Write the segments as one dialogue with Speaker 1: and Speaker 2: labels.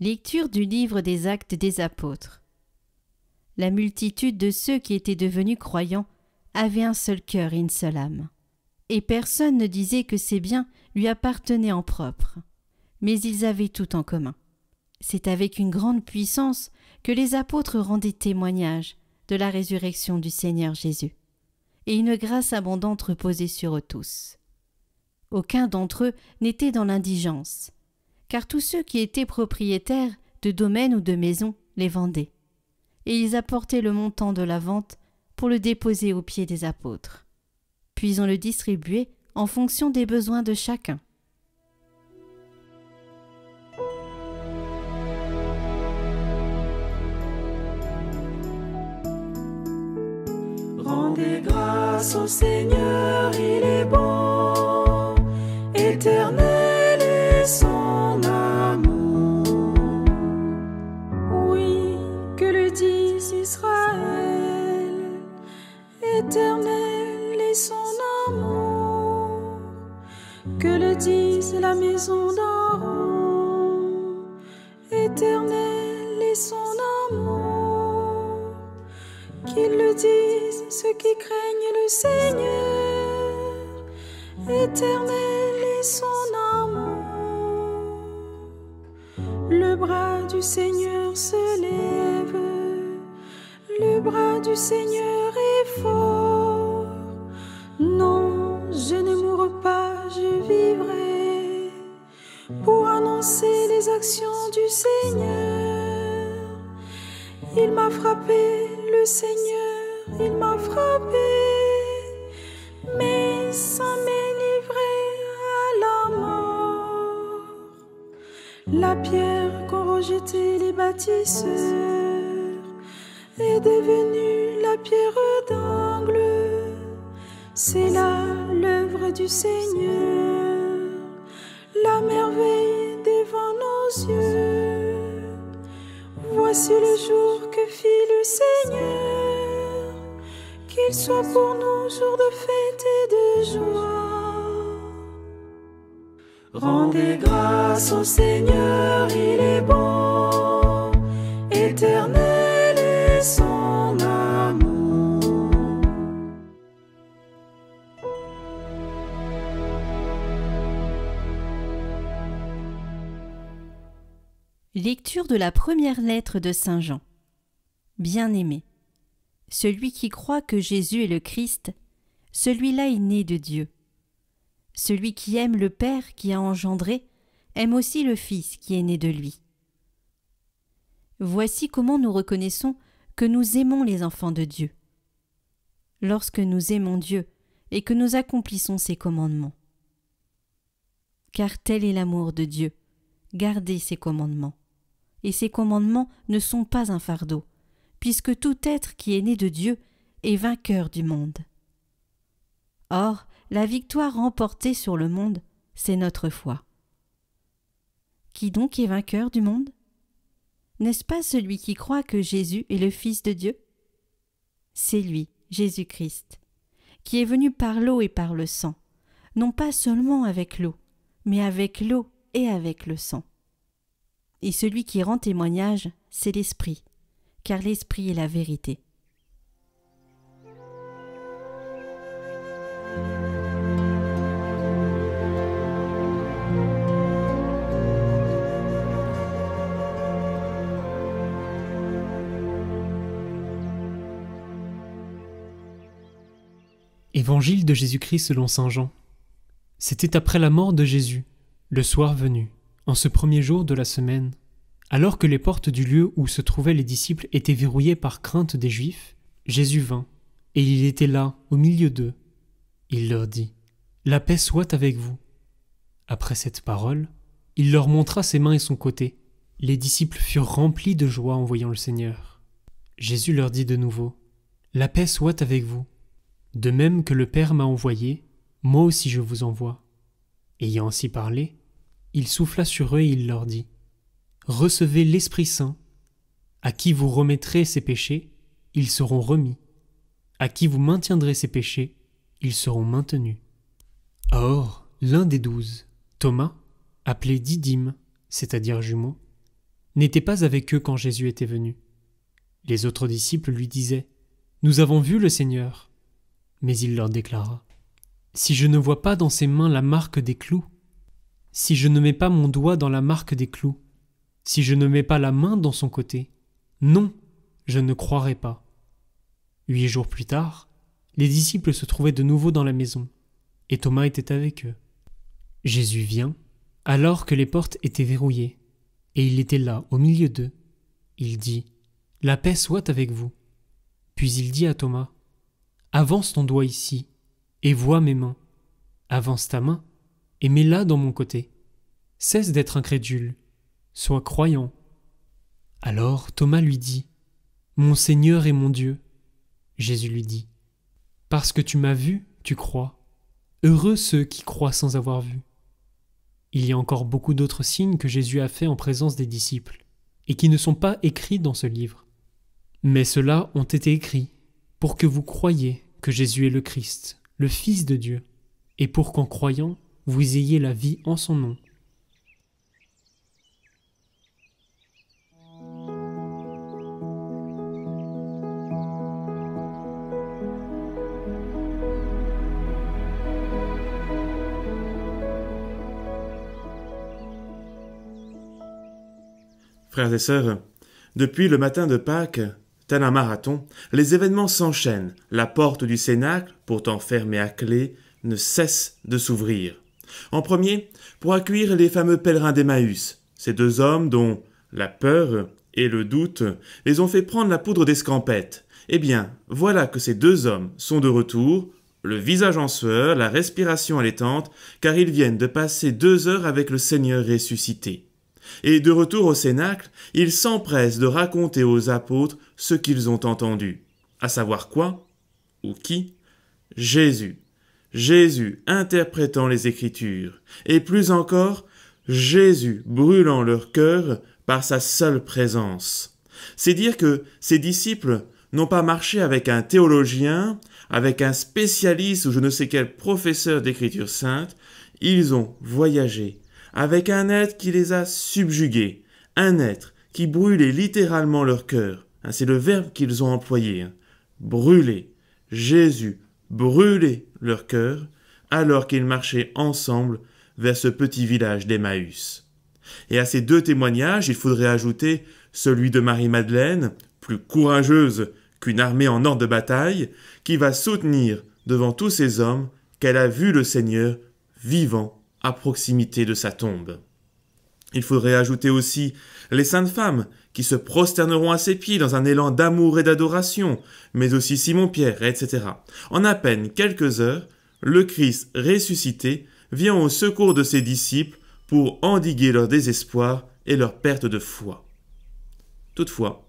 Speaker 1: Lecture du livre des Actes des Apôtres. La multitude de ceux qui étaient devenus croyants avait un seul cœur et une seule âme. Et personne ne disait que ses biens lui appartenaient en propre. Mais ils avaient tout en commun. C'est avec une grande puissance que les apôtres rendaient témoignage de la résurrection du Seigneur Jésus. Et une grâce abondante reposait sur eux tous. Aucun d'entre eux n'était dans l'indigence, car tous ceux qui étaient propriétaires de domaines ou de maisons les vendaient. Et ils apportaient le montant de la vente pour le déposer aux pieds des apôtres. Puis on le distribuait en fonction des besoins de chacun.
Speaker 2: Rendez grâce au Seigneur, il est bon, éternel est son amour. Oui, que le dise Israël, éternel est son amour. Que le dise la maison d'en haut, éternel est son amour. Qu'ils le disent ceux qui craignent le Seigneur, éternel est son amour. Le bras du Seigneur se lève, le bras du Seigneur est fort. Non, je ne mourrai pas, je vivrai pour annoncer les actions du Seigneur. Il m'a frappé, le Seigneur, il m'a frappé, mais ça m'est livré à la mort. La pierre qu'ont rejetée les bâtisseurs est devenue la pierre d'angle. C'est là l'œuvre du Seigneur, la merveille devant nos yeux. Voici le jour que fit le Seigneur, qu'il soit pour nous jour de fête et de joie. Rendez grâce au Seigneur, il est bon, éternel est son amour.
Speaker 1: Lecture de la première lettre de Saint Jean. Bien-aimé, celui qui croit que Jésus est le Christ, celui-là est né de Dieu. Celui qui aime le Père qui a engendré, aime aussi le Fils qui est né de lui. Voici comment nous reconnaissons que nous aimons les enfants de Dieu. Lorsque nous aimons Dieu et que nous accomplissons ses commandements. Car tel est l'amour de Dieu, garder ses commandements. Et ces commandements ne sont pas un fardeau, puisque tout être qui est né de Dieu est vainqueur du monde. Or, la victoire remportée sur le monde, c'est notre foi. Qui donc est vainqueur du monde? N'est-ce pas celui qui croit que Jésus est le Fils de Dieu? C'est lui, Jésus-Christ, qui est venu par l'eau et par le sang, non pas seulement avec l'eau, mais avec l'eau et avec le sang. Et celui qui rend témoignage, c'est l'Esprit, car l'Esprit est la vérité.
Speaker 3: Évangile de Jésus-Christ selon saint Jean. C'était après la mort de Jésus, le soir venu, en ce premier jour de la semaine, alors que les portes du lieu où se trouvaient les disciples étaient verrouillées par crainte des Juifs, Jésus vint, et il était là, au milieu d'eux. Il leur dit : « La paix soit avec vous. » Après cette parole, il leur montra ses mains et son côté. Les disciples furent remplis de joie en voyant le Seigneur. Jésus leur dit de nouveau : « La paix soit avec vous. De même que le Père m'a envoyé, moi aussi je vous envoie. » Ayant ainsi parlé, il souffla sur eux et il leur dit : « Recevez l'Esprit Saint. À qui vous remettrez ses péchés, ils seront remis. À qui vous maintiendrez ses péchés, ils seront maintenus. » Or, l'un des 12, Thomas, appelé Didyme, c'est-à-dire jumeau, n'était pas avec eux quand Jésus était venu. Les autres disciples lui disaient « Nous avons vu le Seigneur ». Mais il leur déclara « Si je ne vois pas dans ses mains la marque des clous, si je ne mets pas mon doigt dans la marque des clous, si je ne mets pas la main dans son côté, non, je ne croirai pas. » 8 jours plus tard, les disciples se trouvaient de nouveau dans la maison, et Thomas était avec eux. Jésus vient, alors que les portes étaient verrouillées, et il était là, au milieu d'eux. Il dit « La paix soit avec vous. » Puis il dit à Thomas « Avance ton doigt ici, et vois mes mains. Avance ta main, et mets-la dans mon côté. Cesse d'être incrédule, sois croyant. » Alors Thomas lui dit « Mon Seigneur et mon Dieu. » Jésus lui dit « Parce que tu m'as vu, tu crois. Heureux ceux qui croient sans avoir vu. » Il y a encore beaucoup d'autres signes que Jésus a faits en présence des disciples, et qui ne sont pas écrits dans ce livre. Mais ceux-là ont été écrits pour que vous croyiez que Jésus est le Christ, le Fils de Dieu, et pour qu'en croyant, vous ayez la vie en son nom.
Speaker 4: Frères et sœurs, depuis le matin de Pâques, tel un marathon, les événements s'enchaînent. La porte du cénacle, pourtant fermée à clé, ne cesse de s'ouvrir. En premier, pour accueillir les fameux pèlerins d'Emmaüs, ces deux hommes dont la peur et le doute les ont fait prendre la poudre d'escampette. Eh bien, voilà que ces deux hommes sont de retour, le visage en sueur, la respiration allaitante, car ils viennent de passer 2 heures avec le Seigneur ressuscité. Et de retour au cénacle, ils s'empressent de raconter aux apôtres ce qu'ils ont entendu. À savoir quoi? Ou qui? Jésus. Jésus interprétant les Écritures. Et plus encore, Jésus brûlant leur cœur par sa seule présence. C'est dire que ces disciples n'ont pas marché avec un théologien, avec un spécialiste ou je ne sais quel professeur d'Écriture sainte, ils ont voyagé avec un être qui les a subjugués, un être qui brûlait littéralement leur cœur. C'est le verbe qu'ils ont employé. Brûler. Jésus brûlait leur cœur alors qu'ils marchaient ensemble vers ce petit village d'Emmaüs. Et à ces 2 témoignages, il faudrait ajouter celui de Marie-Madeleine, plus courageuse qu'une armée en ordre de bataille, qui va soutenir devant tous ces hommes qu'elle a vu le Seigneur vivant à proximité de sa tombe. Il faudrait ajouter aussi les saintes femmes qui se prosterneront à ses pieds dans un élan d'amour et d'adoration, mais aussi Simon-Pierre, etc. En à peine quelques heures, le Christ ressuscité vient au secours de ses disciples pour endiguer leur désespoir et leur perte de foi. Toutefois,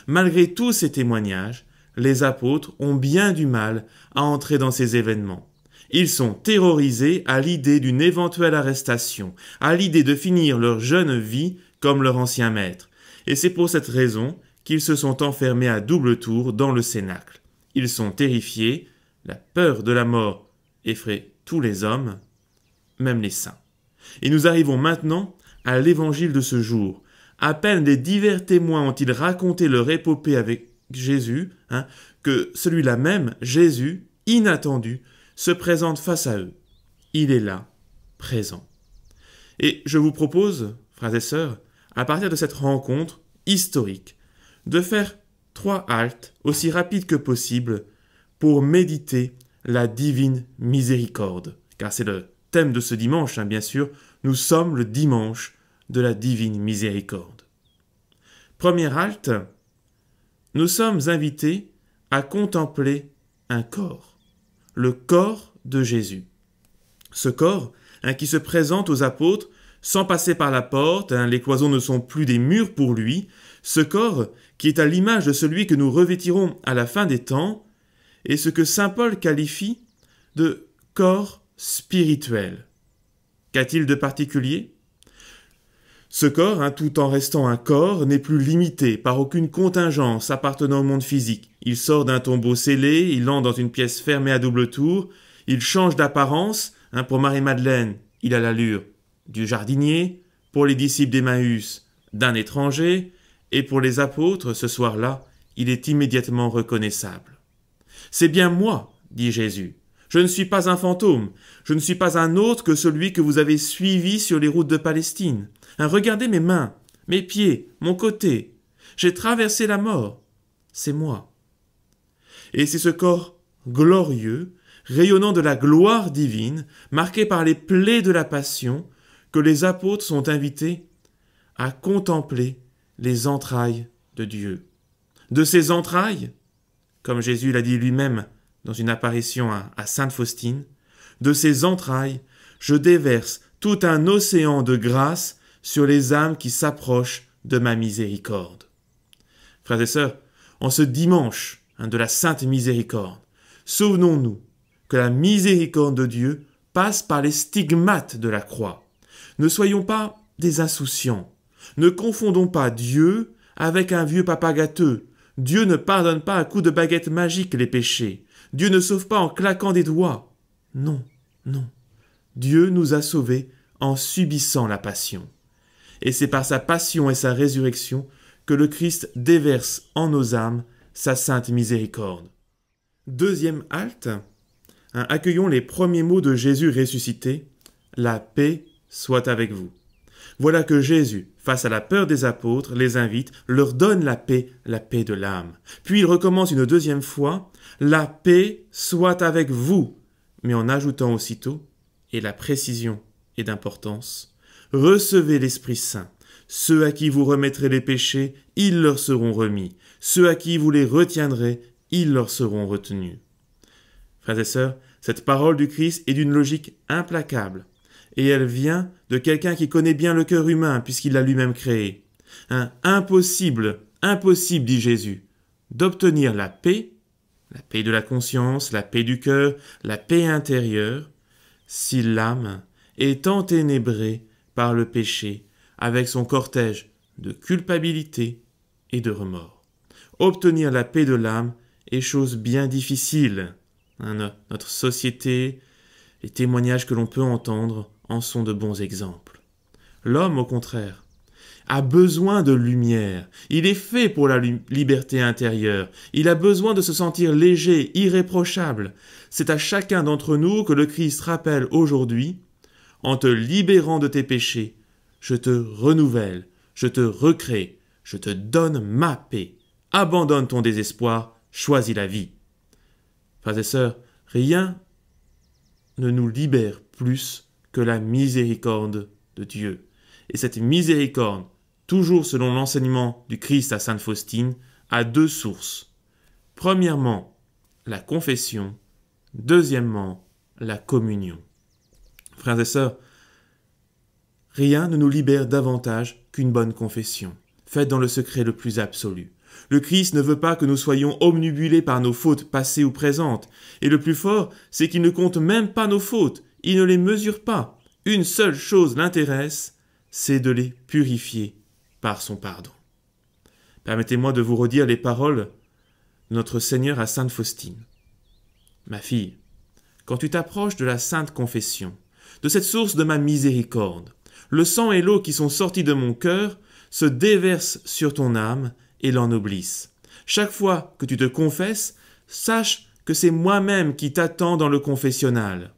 Speaker 4: malgré tous ces témoignages, les apôtres ont bien du mal à entrer dans ces événements. Ils sont terrorisés à l'idée d'une éventuelle arrestation, à l'idée de finir leur jeune vie comme leur ancien maître. Et c'est pour cette raison qu'ils se sont enfermés à double tour dans le cénacle. Ils sont terrifiés, la peur de la mort effraie tous les hommes, même les saints. Et nous arrivons maintenant à l'évangile de ce jour. À peine les divers témoins ont-ils raconté leur épopée avec Jésus, que celui-là même, Jésus, inattendu, se présente face à eux. Il est là, présent. Et je vous propose, frères et sœurs, à partir de cette rencontre historique, de faire 3 haltes aussi rapides que possible pour méditer la divine miséricorde. Car c'est le thème de ce dimanche, bien sûr, nous sommes le dimanche de la divine miséricorde. Première halte, nous sommes invités à contempler un corps. Le corps de Jésus. Ce corps qui se présente aux apôtres sans passer par la porte, les cloisons ne sont plus des murs pour lui, ce corps qui est à l'image de celui que nous revêtirons à la fin des temps, et ce que saint Paul qualifie de corps spirituel. Qu'a-t-il de particulier? Ce corps, tout en restant un corps, n'est plus limité par aucune contingence appartenant au monde physique. Il sort d'un tombeau scellé, il entre dans une pièce fermée à double tour, il change d'apparence. Pour Marie-Madeleine, il a l'allure du jardinier, pour les disciples d'Emmaüs, d'un étranger, et pour les apôtres, ce soir-là, il est immédiatement reconnaissable. « C'est bien moi, dit Jésus. Je ne suis pas un fantôme, je ne suis pas un autre que celui que vous avez suivi sur les routes de Palestine. Regardez mes mains, mes pieds, mon côté. J'ai traversé la mort. C'est moi. » Et c'est ce corps glorieux, rayonnant de la gloire divine, marqué par les plaies de la passion, que les apôtres sont invités à contempler les entrailles de Dieu. De ces entrailles, comme Jésus l'a dit lui-même dans une apparition à Sainte Faustine, de ces entrailles, je déverse tout un océan de grâce sur les âmes qui s'approchent de ma miséricorde. Frères et sœurs, en ce dimanche de la Sainte Miséricorde, souvenons-nous que la miséricorde de Dieu passe par les stigmates de la croix. Ne soyons pas des insouciants. Ne confondons pas Dieu avec un vieux papa gâteux. Dieu ne pardonne pas à coups de baguette magique les péchés. Dieu ne sauve pas en claquant des doigts. Non, non. Dieu nous a sauvés en subissant la passion. Et c'est par sa passion et sa résurrection que le Christ déverse en nos âmes sa sainte miséricorde. Deuxième halte, accueillons les premiers mots de Jésus ressuscité. La paix soit avec vous. Voilà que Jésus, face à la peur des apôtres, les invite, leur donne la paix de l'âme. Puis il recommence une deuxième fois, la paix soit avec vous, mais en ajoutant aussitôt, et la précision est d'importance, recevez l'Esprit Saint. Ceux à qui vous remettrez les péchés, ils leur seront remis. Ceux à qui vous les retiendrez, ils leur seront retenus. Frères et sœurs, cette parole du Christ est d'une logique implacable. Et elle vient de quelqu'un qui connaît bien le cœur humain, puisqu'il l'a lui-même créé. Impossible, dit Jésus, d'obtenir la paix de la conscience, la paix du cœur, la paix intérieure, si l'âme est enténébrée par le péché, avec son cortège de culpabilité et de remords. Obtenir la paix de l'âme est chose bien difficile. Notre société, les témoignages que l'on peut entendre en sont de bons exemples. L'homme, au contraire, a besoin de lumière. Il est fait pour la liberté intérieure. Il a besoin de se sentir léger, irréprochable. C'est à chacun d'entre nous que le Christ rappelle aujourd'hui, en te libérant de tes péchés, je te renouvelle, je te recrée, je te donne ma paix. Abandonne ton désespoir, choisis la vie. Frères et sœurs, rien ne nous libère plus que la miséricorde de Dieu. Et cette miséricorde, toujours selon l'enseignement du Christ à Sainte Faustine, a deux sources. Premièrement, la confession. Deuxièmement, la communion. Frères et sœurs, rien ne nous libère davantage qu'une bonne confession, faite dans le secret le plus absolu. Le Christ ne veut pas que nous soyons omnibulés par nos fautes passées ou présentes. Et le plus fort, c'est qu'il ne compte même pas nos fautes. Il ne les mesure pas. Une seule chose l'intéresse, c'est de les purifier par son pardon. Permettez-moi de vous redire les paroles de notre Seigneur à Sainte Faustine. Ma fille, quand tu t'approches de la Sainte Confession, de cette source de ma miséricorde, le sang et l'eau qui sont sortis de mon cœur se déversent sur ton âme et l'ennoblissent. Chaque fois que tu te confesses, sache que c'est moi-même qui t'attends dans le confessionnal.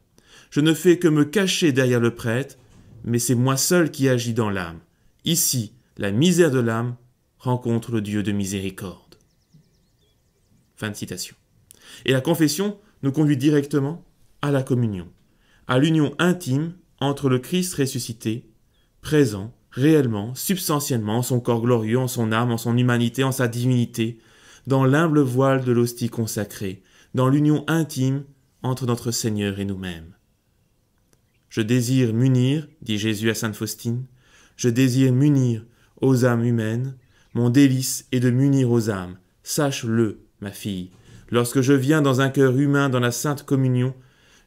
Speaker 4: Je ne fais que me cacher derrière le prêtre, mais c'est moi seul qui agis dans l'âme. Ici, la misère de l'âme rencontre le Dieu de miséricorde. Fin de citation. Et la confession nous conduit directement à la communion, à l'union intime entre le Christ ressuscité, présent, réellement, substantiellement, en son corps glorieux, en son âme, en son humanité, en sa divinité, dans l'humble voile de l'hostie consacrée, dans l'union intime entre notre Seigneur et nous-mêmes. Je désire m'unir, dit Jésus à Sainte Faustine, je désire m'unir aux âmes humaines, mon délice est de m'unir aux âmes. Sache-le, ma fille, lorsque je viens dans un cœur humain dans la Sainte Communion,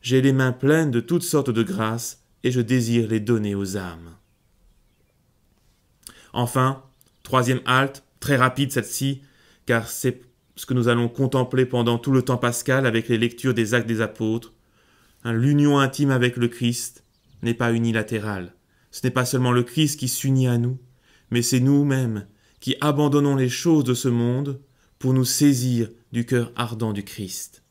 Speaker 4: j'ai les mains pleines de toutes sortes de grâces et je désire les donner aux âmes. Enfin, troisième halte, très rapide cette-ci, car c'est ce que nous allons contempler pendant tout le temps pascal avec les lectures des Actes des Apôtres. L'union intime avec le Christ n'est pas unilatérale. ce n'est pas seulement le Christ qui s'unit à nous, mais c'est nous-mêmes qui abandonnons les choses de ce monde pour nous saisir du cœur ardent du Christ.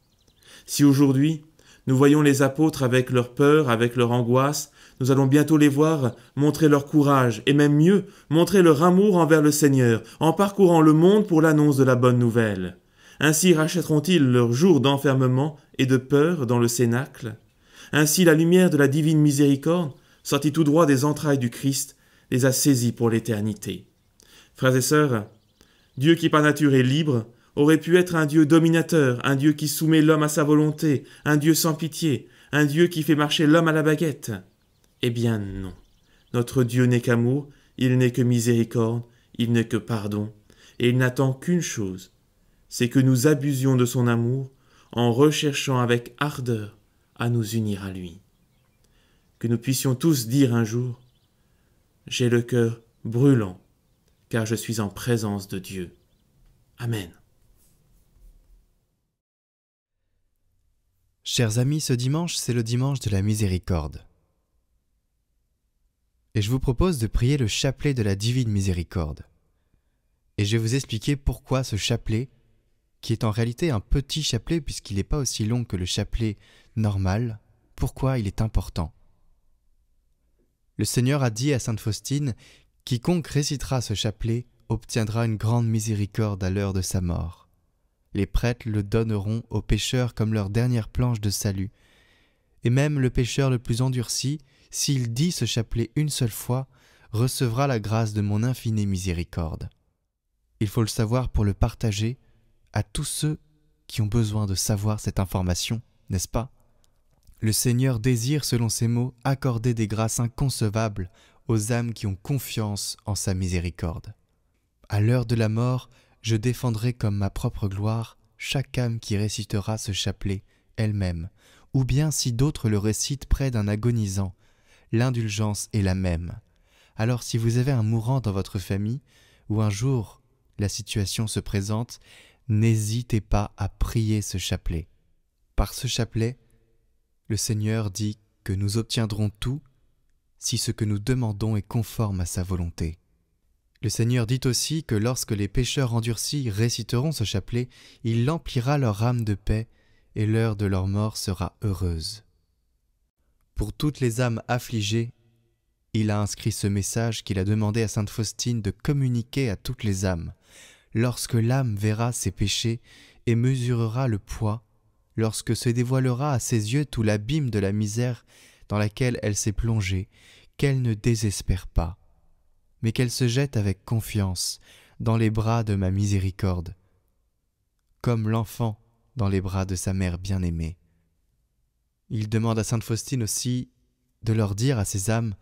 Speaker 4: Si aujourd'hui, nous voyons les apôtres avec leur peur, avec leur angoisse, nous allons bientôt les voir montrer leur courage et même mieux, montrer leur amour envers le Seigneur en parcourant le monde pour l'annonce de la bonne nouvelle. Ainsi rachèteront-ils leurs jours d'enfermement et de peur dans le cénacle. Ainsi la lumière de la divine miséricorde, sortie tout droit des entrailles du Christ, les a saisis pour l'éternité. Frères et sœurs, Dieu qui par nature est libre, aurait pu être un Dieu dominateur, un Dieu qui soumet l'homme à sa volonté, un Dieu sans pitié, un Dieu qui fait marcher l'homme à la baguette. Eh bien non. Notre Dieu n'est qu'amour, il n'est que miséricorde, il n'est que pardon, et il n'attend qu'une chose, c'est que nous abusions de son amour en recherchant avec ardeur à nous unir à lui. Que nous puissions tous dire un jour « J'ai le cœur brûlant, car je suis en présence de Dieu. » Amen.
Speaker 5: Chers amis, ce dimanche, c'est le dimanche de la miséricorde. Et je vous propose de prier le chapelet de la divine miséricorde. Et je vais vous expliquer pourquoi ce chapelet, qui est en réalité un petit chapelet puisqu'il n'est pas aussi long que le chapelet normal, pourquoi il est important. Le Seigneur a dit à sainte Faustine, « Quiconque récitera ce chapelet obtiendra une grande miséricorde à l'heure de sa mort. Les prêtres le donneront aux pécheurs comme leur dernière planche de salut. Et même le pécheur le plus endurci, s'il dit ce chapelet une seule fois, recevra la grâce de mon infinie miséricorde. » Il faut le savoir pour le partager à tous ceux qui ont besoin de savoir cette information, n'est-ce pas? Le Seigneur désire, selon ses mots, accorder des grâces inconcevables aux âmes qui ont confiance en sa miséricorde. À l'heure de la mort, je défendrai comme ma propre gloire chaque âme qui récitera ce chapelet elle-même, ou bien si d'autres le récitent près d'un agonisant, l'indulgence est la même. Alors si vous avez un mourant dans votre famille, ou un jour la situation se présente, n'hésitez pas à prier ce chapelet. Par ce chapelet, le Seigneur dit que nous obtiendrons tout si ce que nous demandons est conforme à sa volonté. Le Seigneur dit aussi que lorsque les pécheurs endurcis réciteront ce chapelet, il emplira leur âme de paix et l'heure de leur mort sera heureuse. Pour toutes les âmes affligées, il a inscrit ce message qu'il a demandé à sainte Faustine de communiquer à toutes les âmes. Lorsque l'âme verra ses péchés et mesurera le poids, lorsque se dévoilera à ses yeux tout l'abîme de la misère dans laquelle elle s'est plongée, qu'elle ne désespère pas, mais qu'elle se jette avec confiance dans les bras de ma miséricorde, comme l'enfant dans les bras de sa mère bien-aimée. Il demande à sainte Faustine aussi de leur dire à ces âmes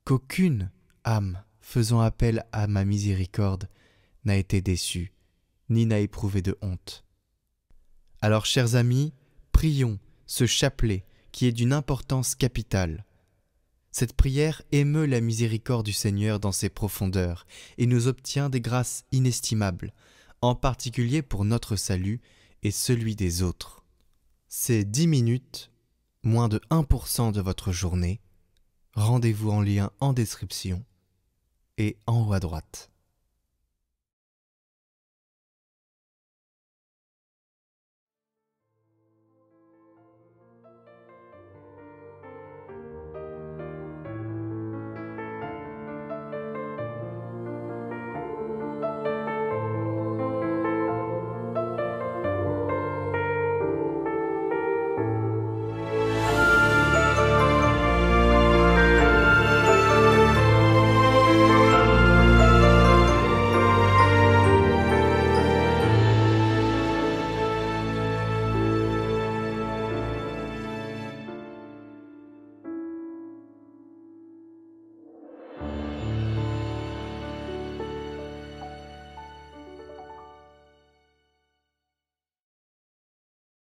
Speaker 5: qu'aucune âme faisant appel à ma miséricorde n'a été déçue, ni n'a éprouvé de honte. Alors, chers amis, prions ce chapelet qui est d'une importance capitale. Cette prière émeut la miséricorde du Seigneur dans ses profondeurs et nous obtient des grâces inestimables, en particulier pour notre salut et celui des autres. C'est 10 minutes, moins de 1% de votre journée. Rendez-vous en lien en description et en haut à droite.